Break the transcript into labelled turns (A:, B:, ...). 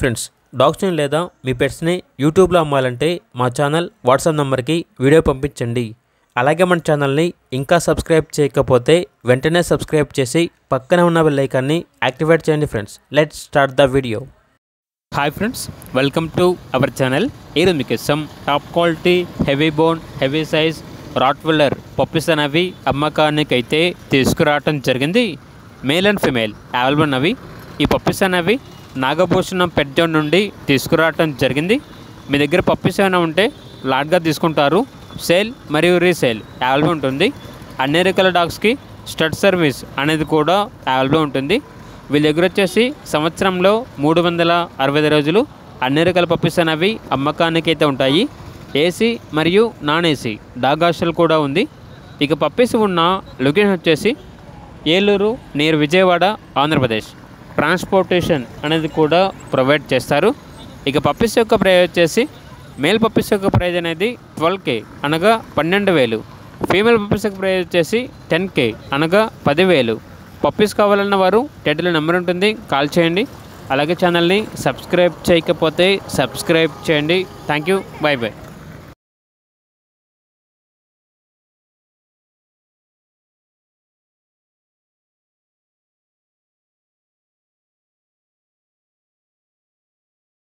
A: Friends, డాగ్స్ని లేదా మీ పెట్స్ని యూట్యూబ్లో అమ్మాలంటే మా ఛానల్ వాట్సాప్ నెంబర్కి వీడియో పంపించండి. అలాగే మన ఛానల్ని ఇంకా సబ్స్క్రైబ్ చేయకపోతే వెంటనే సబ్స్క్రైబ్ చేసి పక్కనే ఉన్న బెల్ ఐకాన్ని యాక్టివేట్ చేయండి. Friends, let's start the video. Hi friends, welcome to our channel. ఈరోజు మీకోసం top quality heavy bone heavy size Rottweiler puppies అనేవి అమ్మకానికి అయితే తీసుకురావటం జరిగింది. మేల్ అండ్ ఫిమేల్ అవైలబుల్ ఉన్నవి. ఈ పప్పీస్ అనేవి నాగభూషణం పెట్ జోన్ నుండి తీసుకురావటం జరిగింది. మీ దగ్గర పప్పీస్ ఏమైనా ఉంటే లాట్గా తీసుకుంటారు. సేల్ మరియు రీసేల్ అవైలబుల్ ఉంటుంది. అన్ని రకాల డాగ్స్కి స్టడ్ సర్వీస్ అనేది కూడా అవైలబుల్ ఉంటుంది. వీళ్ళ దగ్గర వచ్చేసి సంవత్సరంలో 365 రోజులు అన్ని రకాల పప్పీస్ అనేవి అమ్మకానికి అయితే ఉంటాయి. ఏసీ మరియు నాన్ ఏసీ డాగ్ హాస్టల్ కూడా ఉంది. ఇక పప్పీస్ ఉన్న లొకేషన్ వచ్చేసి ఏలూరు నియర్ విజయవాడ, ఆంధ్రప్రదేశ్. ట్రాన్స్పోర్టేషన్ అనేది కూడా ప్రొవైడ్ చేస్తారు. ఇక పప్పీస్ యొక్క ప్రైస్ వచ్చేసి మేల్ పప్పీస్ యొక్క ప్రైజ్ అనేది 12K అనగా 12,000. ఫీమేల్ పప్పీస్ యొక్క ప్రైజ్ వచ్చేసి 10K అనగా 10,000. పప్పీస్ కావాలన్న వారు టైటిల్ నెంబర్ ఉంటుంది, కాల్ చేయండి. అలాగే ఛానల్ని సబ్స్క్రైబ్ చేయకపోతే సబ్స్క్రైబ్ చేయండి. Thank you, by by.